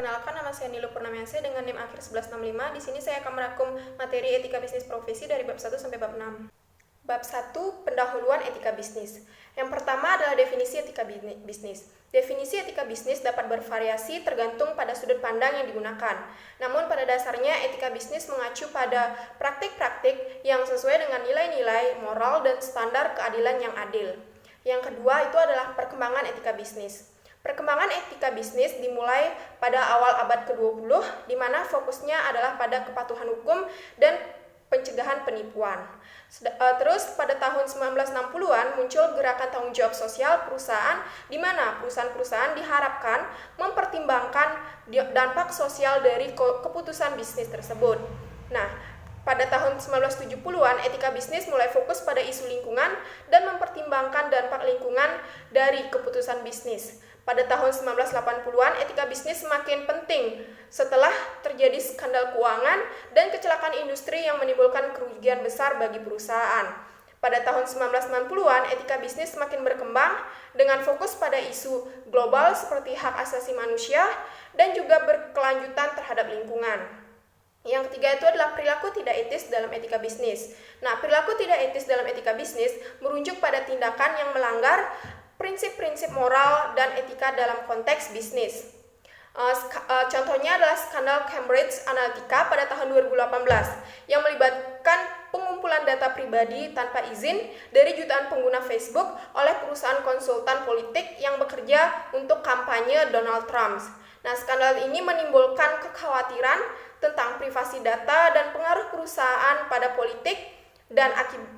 Perkenalkan, nama saya Nilu Purnamiasih dengan NIM akhir 1165. Di sini saya akan merangkum materi etika bisnis profesi dari bab 1 sampai bab 6. Bab 1, pendahuluan etika bisnis. Yang pertama adalah definisi etika bisnis. Definisi etika bisnis dapat bervariasi tergantung pada sudut pandang yang digunakan. Namun pada dasarnya etika bisnis mengacu pada praktik-praktik yang sesuai dengan nilai-nilai moral dan standar keadilan yang adil. Yang kedua itu adalah perkembangan etika bisnis. Perkembangan etika bisnis dimulai pada awal abad ke-20, di mana fokusnya adalah pada kepatuhan hukum dan pencegahan penipuan. Terus pada tahun 1960-an muncul gerakan tanggung jawab sosial perusahaan, di mana perusahaan-perusahaan diharapkan mempertimbangkan dampak sosial dari keputusan bisnis tersebut. Nah, pada tahun 1970-an, etika bisnis mulai fokus pada isu lingkungan dan mempertimbangkan dampak lingkungan dari keputusan bisnis. Pada tahun 1980-an, etika bisnis semakin penting setelah terjadi skandal keuangan dan kecelakaan industri yang menimbulkan kerugian besar bagi perusahaan. Pada tahun 1990-an, etika bisnis semakin berkembang dengan fokus pada isu global seperti hak asasi manusia dan juga berkelanjutan terhadap lingkungan. Yang ketiga itu adalah perilaku tidak etis dalam etika bisnis. Nah, perilaku tidak etis dalam etika bisnis merujuk pada tindakan yang melanggar prinsip-prinsip moral dan etika dalam konteks bisnis. Contohnya adalah skandal Cambridge Analytica pada tahun 2018 yang melibatkan pengumpulan data pribadi tanpa izin dari jutaan pengguna Facebook oleh perusahaan konsultan politik yang bekerja untuk kampanye Donald Trump. Nah, skandal ini menimbulkan kekhawatiran tentang privasi data dan pengaruh perusahaan pada politik, dan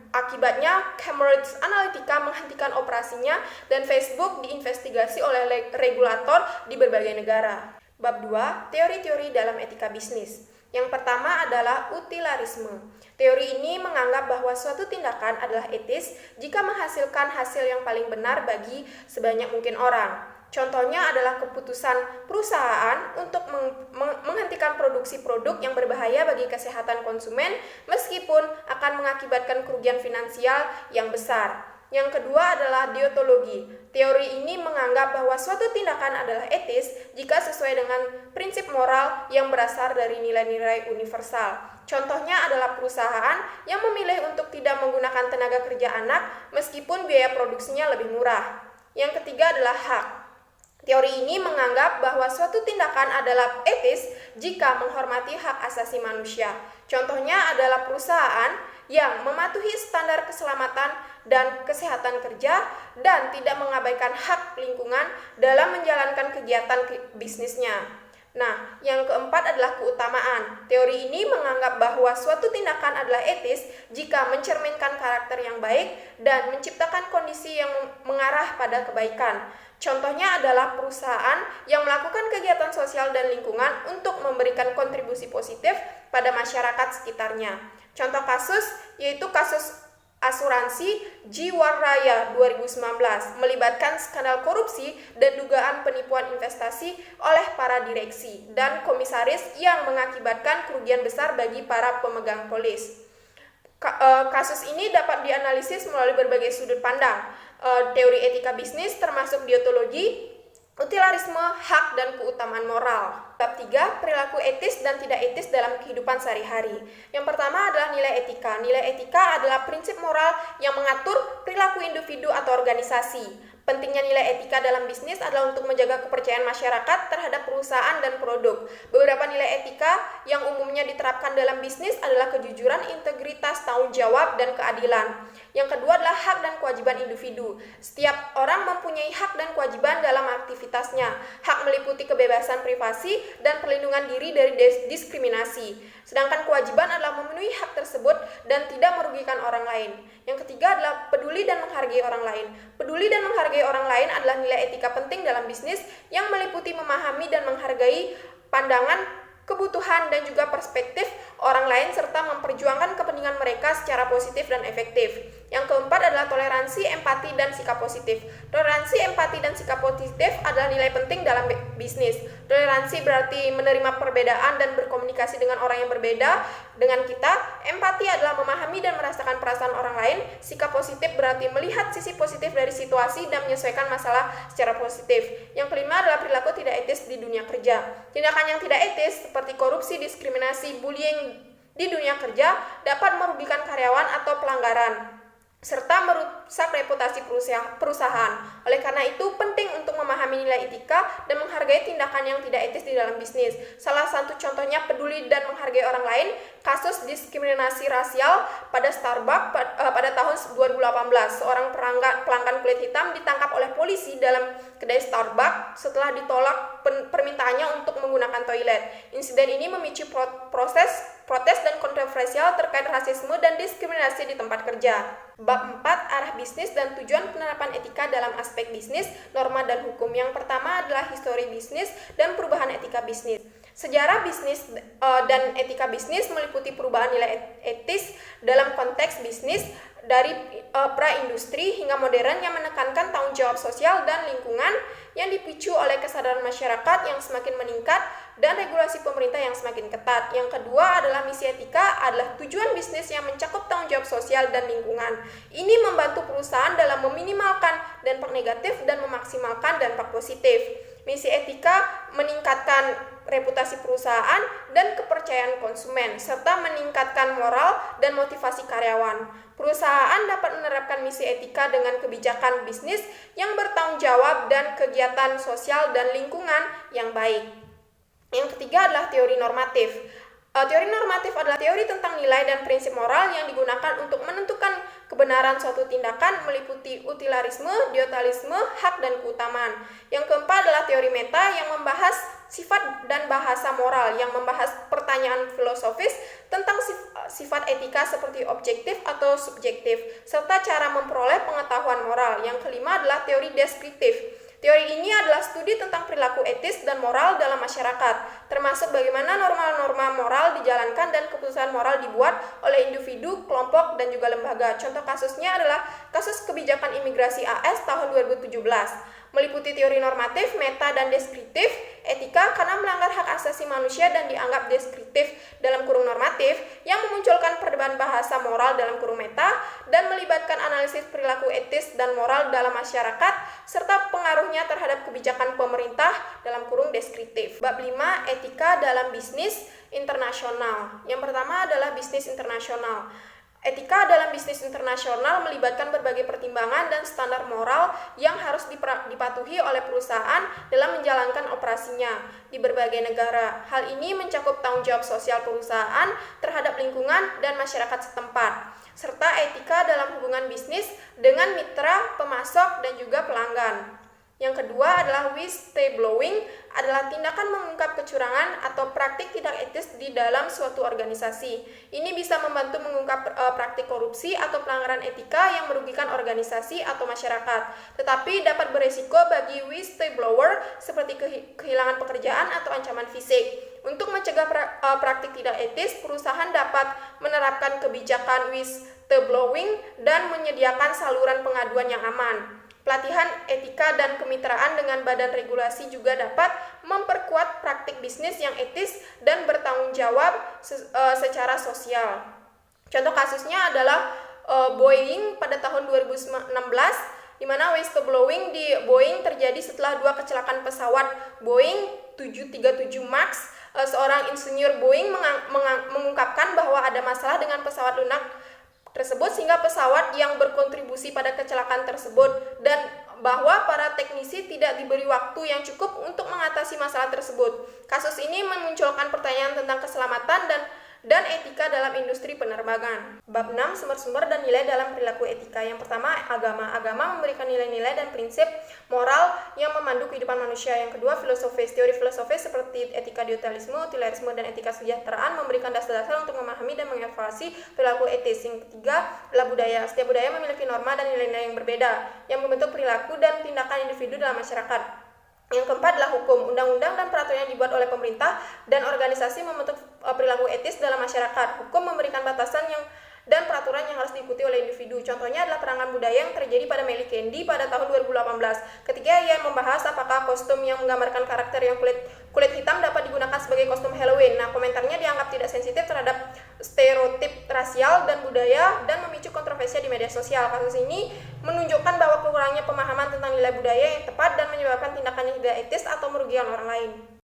akibatnya Cambridge Analytica menghentikan operasinya dan Facebook diinvestigasi oleh regulator di berbagai negara. Bab 2, teori-teori dalam etika bisnis. Yang pertama adalah utilarisme. Teori ini menganggap bahwa suatu tindakan adalah etis jika menghasilkan hasil yang paling benar bagi sebanyak mungkin orang. Contohnya adalah keputusan perusahaan untuk menghentikan produksi produk yang berbahaya bagi kesehatan konsumen meskipun akan mengakibatkan kerugian finansial yang besar. Yang kedua adalah deontologi. Teori ini menganggap bahwa suatu tindakan adalah etis jika sesuai dengan prinsip moral yang berasal dari nilai-nilai universal. Contohnya adalah perusahaan yang memilih untuk tidak menggunakan tenaga kerja anak meskipun biaya produksinya lebih murah. Yang ketiga adalah hak. Teori ini menganggap bahwa suatu tindakan adalah etis jika menghormati hak asasi manusia. Contohnya adalah perusahaan yang mematuhi standar keselamatan dan kesehatan kerja dan tidak mengabaikan hak lingkungan dalam menjalankan kegiatan bisnisnya. Nah, yang keempat adalah keutamaan. Teori ini menganggap bahwa suatu tindakan adalah etis jika mencerminkan karakter yang baik dan menciptakan kondisi yang mengarah pada kebaikan. Contohnya adalah perusahaan yang melakukan kegiatan sosial dan lingkungan untuk memberikan kontribusi positif pada masyarakat sekitarnya. Contoh kasus yaitu kasus asuransi Jiwaraya 2019 melibatkan skandal korupsi dan dugaan penipuan investasi oleh para direksi dan komisaris yang mengakibatkan kerugian besar bagi para pemegang polis. Kasus ini dapat dianalisis melalui berbagai sudut pandang. Teori etika bisnis termasuk deontologi, utilarisme, hak, dan keutamaan moral. Bab 3, perilaku etis dan tidak etis dalam kehidupan sehari-hari. Yang pertama adalah nilai etika. Nilai etika adalah prinsip moral yang mengatur perilaku individu atau organisasi. Pentingnya nilai etika dalam bisnis adalah untuk menjaga kepercayaan masyarakat terhadap perusahaan dan produk. Beberapa nilai etika yang umumnya diterapkan dalam bisnis adalah kejujuran, integritas, tanggung jawab, dan keadilan. Yang kedua adalah hak dan kewajiban individu. Setiap orang mempunyai hak dan kewajiban dalam aktivitasnya. Hak meliputi kebebasan privasi dan perlindungan diri dari diskriminasi. Sedangkan kewajiban adalah memenuhi hak tersebut dan tidak merugikan orang lain. Yang ketiga adalah peduli dan menghargai orang lain. Peduli dan menghargai orang lain adalah nilai etika penting dalam bisnis yang meliputi memahami dan menghargai pandangan kebutuhan, dan juga perspektif orang lain serta memperjuangkan kepentingan mereka secara positif dan efektif. Yang keempat adalah toleransi, empati, dan sikap positif. Toleransi, empati, dan sikap positif adalah nilai penting dalam bisnis. Toleransi berarti menerima perbedaan dan berkomunikasi dengan orang yang berbeda dengan kita. Empati adalah memahami dan merasakan perasaan orang lain. Sikap positif berarti melihat sisi positif dari situasi dan menyesuaikan masalah secara positif. Yang kelima adalah perilaku tidak etis di dunia kerja. Tindakan yang tidak etis seperti korupsi, diskriminasi, bullying di dunia kerja dapat merugikan karyawan atau pelanggaran serta merusak reputasi perusahaan. Oleh karena itu, penting untuk memahami nilai etika dan menghargai tindakan yang tidak etis di dalam bisnis. Salah satu contohnya peduli dan menghargai orang lain, kasus diskriminasi rasial pada Starbucks pada tahun 2018. Seorang pelanggan kulit hitam ditangkap oleh polisi dalam kedai Starbucks setelah ditolak permintaannya untuk menggunakan toilet. Insiden ini memicu protes dan kontroversial terkait rasisme dan diskriminasi di tempat kerja. Bab 4, arah bisnis dan tujuan penerapan etika dalam aspek bisnis, norma dan hukum. Yang pertama adalah histori bisnis dan perubahan etika bisnis. Sejarah bisnis dan etika bisnis meliputi perubahan nilai etis dalam konteks bisnis dari pra-industri hingga modern yang menekankan tanggung jawab sosial dan lingkungan yang dipicu oleh kesadaran masyarakat yang semakin meningkat dan regulasi pemerintah yang semakin ketat. Yang kedua adalah misi etika adalah tujuan bisnis yang mencakup tanggung jawab sosial dan lingkungan. Ini membantu perusahaan dalam meminimalkan dampak negatif dan memaksimalkan dampak positif. Misi etika meningkatkan reputasi perusahaan dan kepercayaan konsumen, serta meningkatkan moral dan motivasi karyawan. Perusahaan dapat menerapkan misi etika dengan kebijakan bisnis yang bertanggung jawab dan kegiatan sosial dan lingkungan yang baik. Yang ketiga adalah teori normatif. Teori normatif adalah teori tentang nilai dan prinsip moral yang digunakan untuk menentukan kebenaran suatu tindakan meliputi utilarisme, deontalisme, hak, dan keutamaan. Yang keempat adalah teori meta yang membahas sifat dan bahasa moral, yang membahas pertanyaan filosofis tentang sifat etika seperti objektif atau subjektif, serta cara memperoleh pengetahuan moral. Yang kelima adalah teori deskriptif. Teori ini adalah studi tentang perilaku etis dan moral dalam masyarakat, termasuk bagaimana norma-norma moral dijalankan dan keputusan moral dibuat oleh individu, kelompok, dan juga lembaga. Contoh kasusnya adalah kasus kebijakan imigrasi AS tahun 2017. Meliputi teori normatif, meta, dan deskriptif, etika karena melanggar hak asasi manusia dan dianggap deskriptif dalam kurung normatif, yang memunculkan perdebatan bahasa moral dalam kurung meta, dan melibatkan analisis perilaku etis dan moral dalam masyarakat, serta pengaruhnya terhadap kebijakan pemerintah dalam kurung deskriptif. Bab 5, etika dalam bisnis internasional. Yang pertama adalah bisnis internasional. Etika dalam bisnis internasional melibatkan berbagai pertimbangan dan standar moral yang harus dipatuhi oleh perusahaan dalam menjalankan operasinya di berbagai negara. Hal ini mencakup tanggung jawab sosial perusahaan terhadap lingkungan dan masyarakat setempat, serta etika dalam hubungan bisnis dengan mitra, pemasok, dan juga pelanggan. Yang kedua adalah whistleblowing, adalah tindakan mengungkap kecurangan atau praktik tidak etis di dalam suatu organisasi. Ini bisa membantu mengungkap praktik korupsi atau pelanggaran etika yang merugikan organisasi atau masyarakat, tetapi dapat beresiko bagi whistleblower seperti kehilangan pekerjaan atau ancaman fisik. Untuk mencegah praktik tidak etis, perusahaan dapat menerapkan kebijakan whistleblowing dan menyediakan saluran pengaduan yang aman. Pelatihan etika dan kemitraan dengan badan regulasi juga dapat memperkuat praktik bisnis yang etis dan bertanggung jawab secara sosial. Contoh kasusnya adalah Boeing pada tahun 2016, di mana whistleblowing di Boeing terjadi setelah 2 kecelakaan pesawat Boeing 737 MAX. Seorang insinyur Boeing mengungkapkan bahwa ada masalah dengan pesawat lunak tersebut sehingga pesawat yang berkontribusi pada kecelakaan tersebut, dan bahwa para teknisi tidak diberi waktu yang cukup untuk mengatasi masalah tersebut. Kasus ini memunculkan pertanyaan tentang keselamatan dan etika dalam industri penerbangan. Bab 6, sumber-sumber dan nilai dalam perilaku etika. Yang pertama, agama. Agama memberikan nilai-nilai dan prinsip moral yang memandu kehidupan manusia. Yang kedua, filosofis. Teori filosofis seperti etika deontalisme, utilarisme, dan etika kesejahteraan memberikan dasar-dasar untuk memahami dan mengevaluasi perilaku etis. Yang ketiga adalah budaya. Setiap budaya memiliki norma dan nilai-nilai yang berbeda yang membentuk perilaku dan tindakan individu dalam masyarakat. Yang keempat adalah hukum. Undang-undang dan peraturan yang dibuat oleh pemerintah dan organisasi membentuk perilaku etis dalam masyarakat. Hukum memberikan batasan dan peraturan yang harus diikuti oleh individu. Contohnya adalah perangan budaya yang terjadi pada Melly Candy pada tahun 2018. Ketika ia membahas apakah kostum yang menggambarkan karakter yang kulit hitam dapat digunakan sebagai kostum Halloween. Nah, komentarnya dianggap tidak sensitif terhadap stereotip rasial dan budaya dan memicu kontroversi di media sosial. Kasus ini menunjukkan bahwa kurangnya pemahaman tentang nilai budaya yang tepat dan menyebabkan tindakan yang tidak etis atau merugikan orang lain.